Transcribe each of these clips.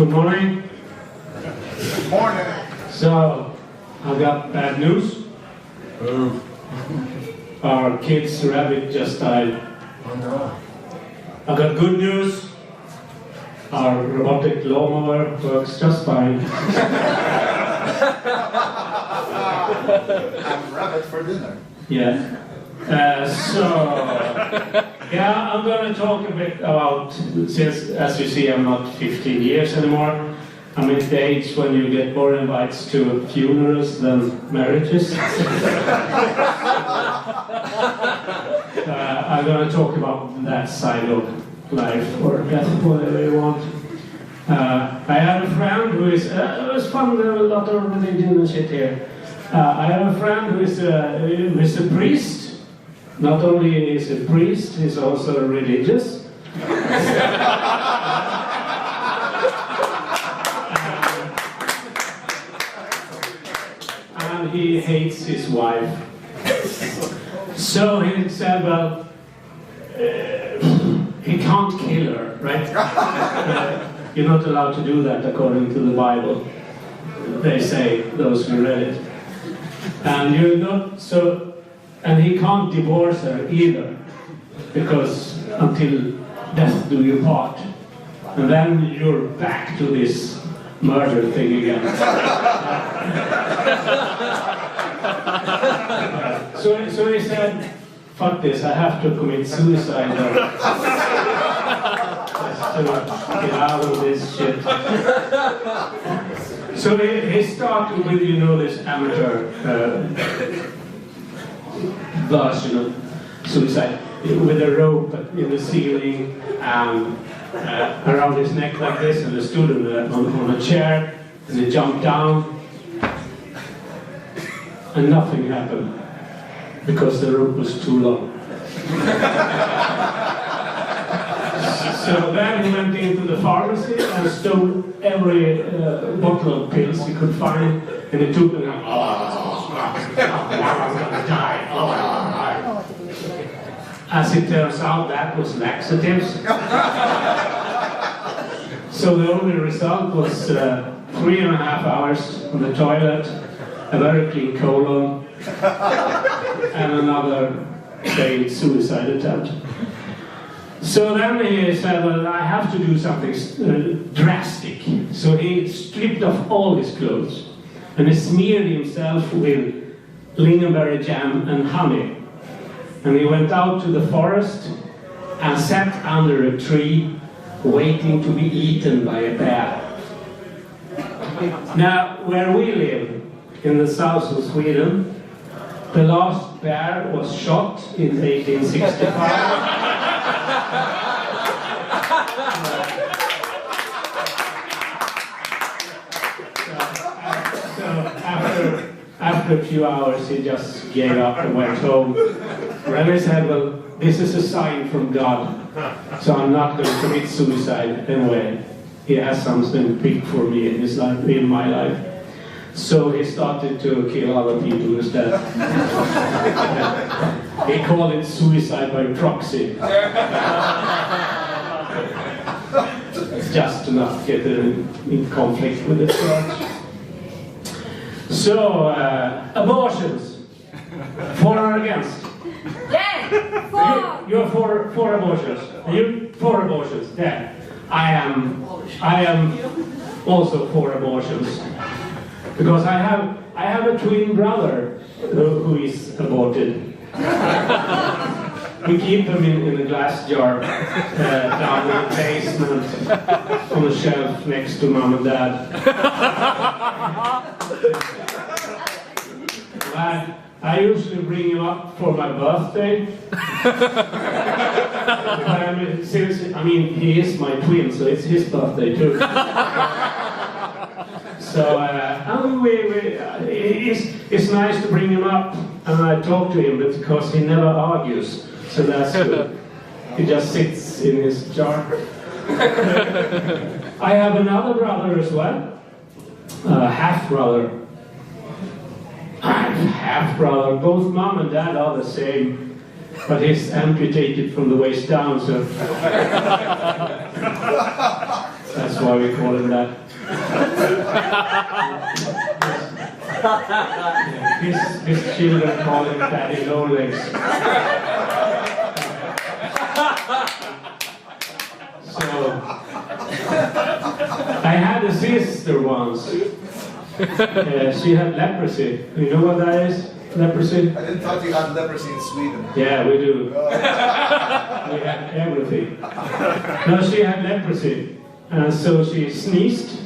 Good morning. Good morning. So, I've got bad news. Our kid's rabbit just died. Oh no. I've got good news. Our robotic lawnmower works just fine. I'm rabbit for dinner. Yeah. Yeah, I'm going to talk a bit about, since, as you see, I'm not 15 years anymore. I'm at the age when you get more invites to funerals than marriages. I'm going to talk about that side of life, or death, whatever you want. I have a friend who is, it was fun, there was a lot of religion and shit here. I have a friend who is a priest. Not only is a priest, he's also religious. And he hates his wife. So he said, well, he can't kill her, right? You're not allowed to do that according to the Bible. They say, those who read it. And you're not so. And he can't divorce her either, because until death do you part. And then you're back to this murder thing again. So he said, fuck this, I have to commit suicide just to get out of this shit. So he started with, you know, this amateur version of suicide, with a rope in the ceiling and around his neck like this, and he stood on a chair, and he jumped down, and nothing happened because the rope was too long. So then he went into the pharmacy and stole every bottle of pills he could find, and he took them. I'm gonna die. As it turns out, that was laxatives. So the only result was 3.5 hours on the toilet, a very clean colon, and another failed suicide attempt. So then he said, well, I have to do something drastic. So he stripped off all his clothes, and he smeared himself with lingonberry jam and honey. And he went out to the forest and sat under a tree waiting to be eaten by a bear. Now, where we live, in the south of Sweden, the last bear was shot in 1865. After a few hours, he just gave up and went home. Remy said, well, this is a sign from God, so I'm not going to commit suicide anyway. He has something big for me in his life, in my life. So he started to kill other people instead. He called it suicide by proxy. It's just enough to get in conflict with the church. So, abortions. For or against? Yes! For! You're for abortions. You for abortions? Yeah. I am also for abortions. Because I have a twin brother who is aborted. We keep them in a glass jar down in the basement on a shelf next to mom and dad. I usually bring him up for my birthday. I mean, he is my twin, so it's his birthday too. So it's nice to bring him up, and I talk to him because he never argues, so that's good. He just sits in his jar. I have another brother as well, half-brother. Half-brother, both mom and dad are the same, but he's amputated from the waist down, so that's That's why we call him that. His children call him Daddy No Legs. So, I had a sister once. She had leprosy. You know what that is? Leprosy? I didn't thought you had leprosy in Sweden. Yeah, we do. We had everything. No, she had leprosy. And so she sneezed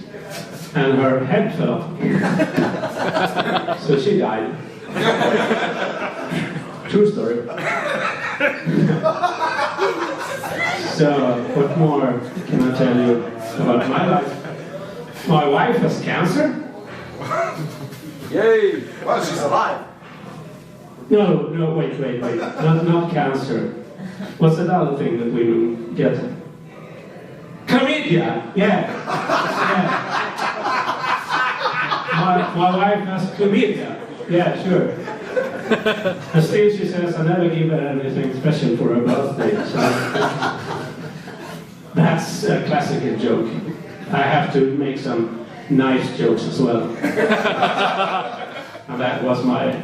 and her head fell off. So she died. True story. So, what more can I tell you about my life? My wife has cancer. Yay! Well, she's alive. No, wait. Not cancer. What's that other thing that women get? Chlamydia! Yeah. My wife has chlamydia. Yeah, sure. And still she says I never give her anything special for her birthday. So that's a classical joke. I have to make some nice jokes as well. And that was my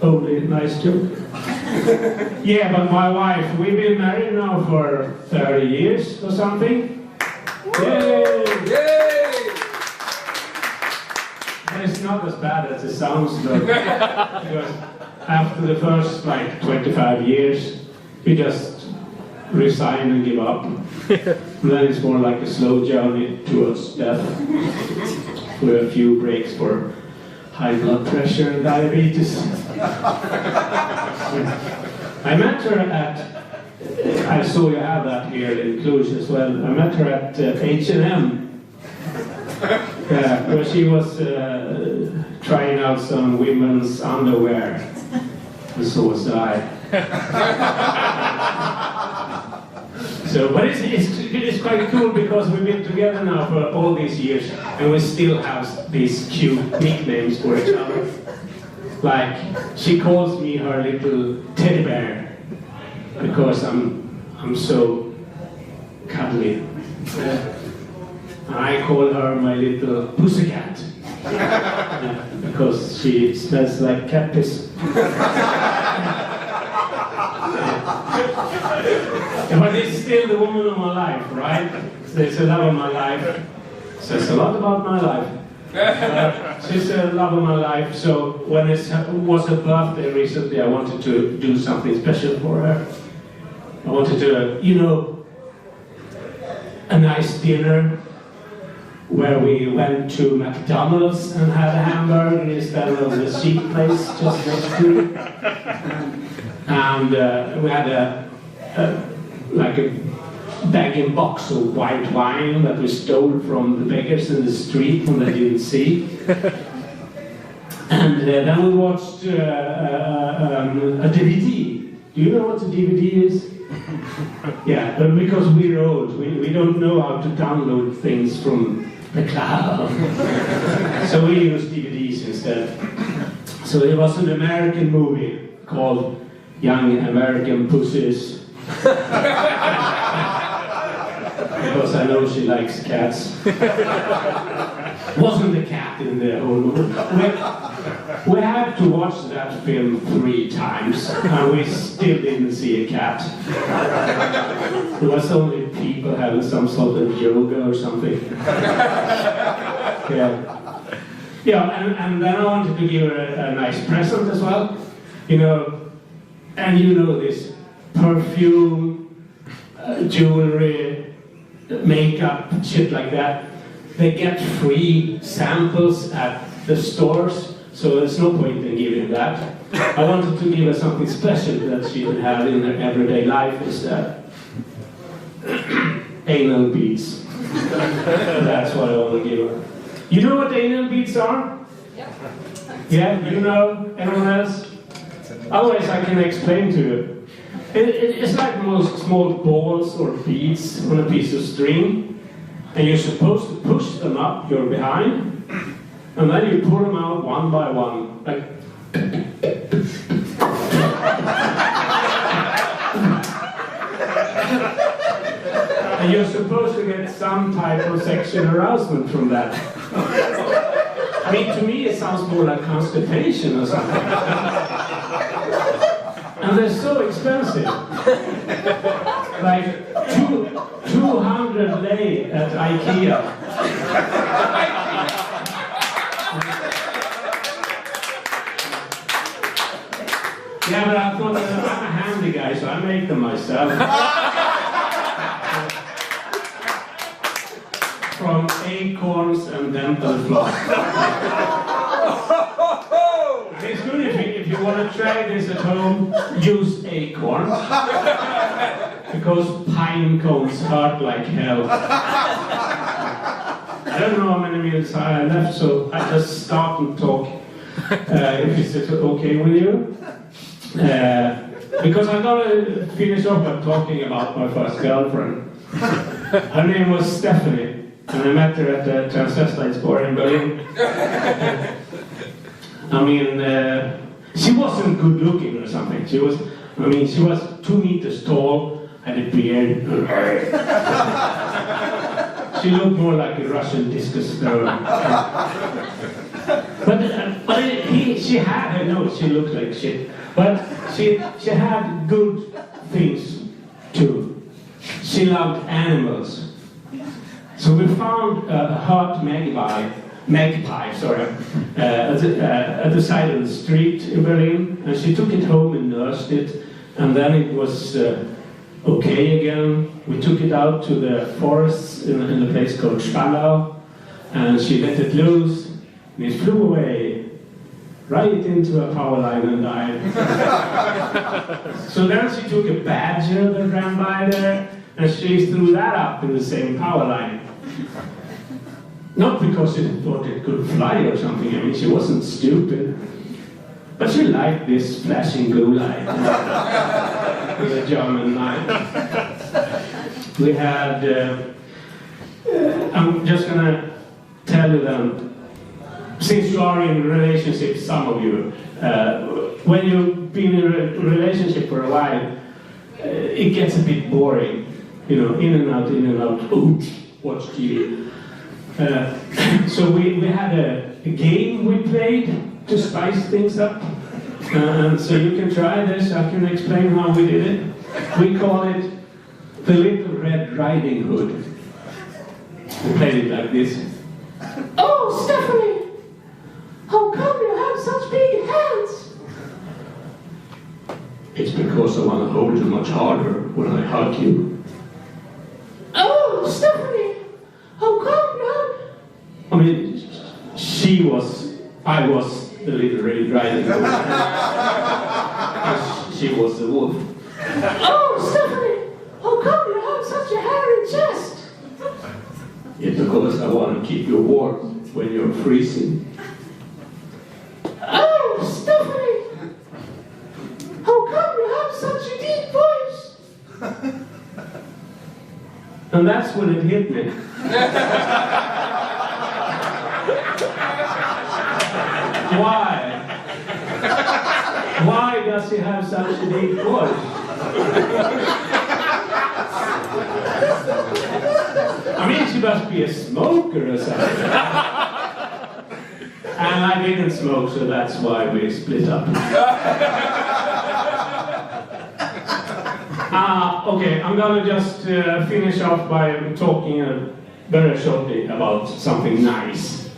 only nice joke. Yeah, but my wife, we've been married now for 30 years or something. Yay! Yay! And it's not as bad as it sounds though. Because after the first 25 years, you just resign and give up. And then it's more like a slow journey towards death. With a few breaks for high blood pressure and diabetes. I met her at, I saw you have that here in Cluj as well. I met her at H&M. Where she was trying out some women's underwear. And so was I. So, but it's quite cool because we've been together now for all these years and we still have these cute nicknames for each other. Like, she calls me her little teddy bear because I'm so cuddly. And I call her my little pussycat because she smells like cat piss. But it's still the woman of my life, right? It's the love of my life. Says a lot about my life. She's the love of my life, so when it was her birthday recently, I wanted to do something special for her. I wanted to, a nice dinner where we went to McDonald's and had a hamburger instead of the cheap place just next to it. And we had a bag-in-box of white wine that we stole from the beggars in the street when they didn't see. And then we watched a DVD. Do you know what a DVD is? Yeah, but because we're old, we don't know how to download things from the cloud. So we use DVDs instead. So it was an American movie called Young American Pussies. Because I know she likes cats. Wasn't a cat in the whole movie. We had to watch that film 3 times, and we still didn't see a cat. It was only people having some sort of yoga or something. Yeah, and then I wanted to give her a nice present as well. And this perfume, jewelry, makeup, shit like that. They get free samples at the stores, so there's no point in giving that. I wanted to give her something special that she would have in her everyday life instead. Anal beads. That's what I want to give her. You know what anal beads are? Yeah, you know? Anyone else? Otherwise I can explain to you. It's like most small balls or beads on a piece of string, and you're supposed to push them up your behind, and then you pull them out one by one, like. And you're supposed to get some type of sexual arousement from that. I mean, to me it sounds more like constipation or something. And they're so expensive. Like 200 lei at IKEA. Yeah, but I thought I'm a handy guy, so I make them myself. From acorns and dental floss. It's good if you want to try this at home, use acorns. Because pine cones hurt like hell. I don't know how many minutes I left, so I just start and talk. If it's okay with you. Because I'm gonna finish off by talking about my first girlfriend. Her name was Stephanie. And I met her at the transvestite bar in Berlin. I mean, she wasn't good looking or something. She was 2 meters tall, had a beard. She looked more like a Russian discus thrower. She looked like shit. But she had good things too. She loved animals. So we found a hurt magpie at the side of the street in Berlin, and she took it home and nursed it, and then it was okay again. We took it out to the forests in a place called Cjul-Napoca, and she let it loose, and it flew away right into a power line and died. So then she took a badger that ran by there, and she threw that up in the same power line. Not because she thought it could fly or something, I mean, she wasn't stupid. But she liked this flashing blue light with a German knife. We had, I'm just gonna tell you then, since you are in relationships, some of you, when you've been in a relationship for a while, it gets a bit boring. You know, in and out, ooh, watch TV. So we had a game we played to spice things up. And so you can try this, I can explain how we did it. We call it the Little Red Riding Hood. We played it like this. Oh, Stephanie! How come you have such big hands? It's because I want to hold you much harder when I hug you. Oh, Stephanie! How come you have... I mean, I was the Little Red Riding Hood. She was the wolf. Oh, Stephanie! How come you have such a hairy chest? It's because I want to keep you warm when you're freezing. Oh, Stephanie! How come you have such a deep voice? And that's when it hit me. Why? Why does he have such a deep voice? I mean, she must be a smoker or something. And I didn't smoke, so that's why we split up. Okay, I'm gonna just finish off by talking very shortly about something nice.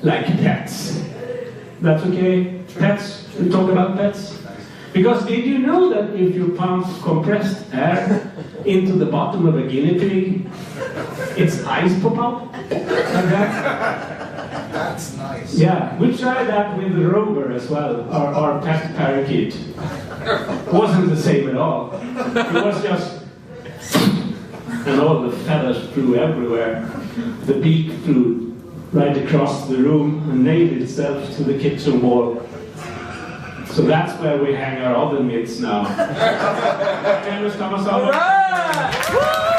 Like pets. That's okay? Pets? We talk about pets? Because did you know that if you pump compressed air into the bottom of a guinea pig, its eyes pop out? Like that? That's nice. Yeah, we tried that with the Rover as well, our pet parakeet. It wasn't the same at all. It was just... and all the feathers flew everywhere. The beak flew right across the room and nailed itself to the kitchen wall. So that's where we hang our oven mitts now. My name is Tomas Ahlbeck.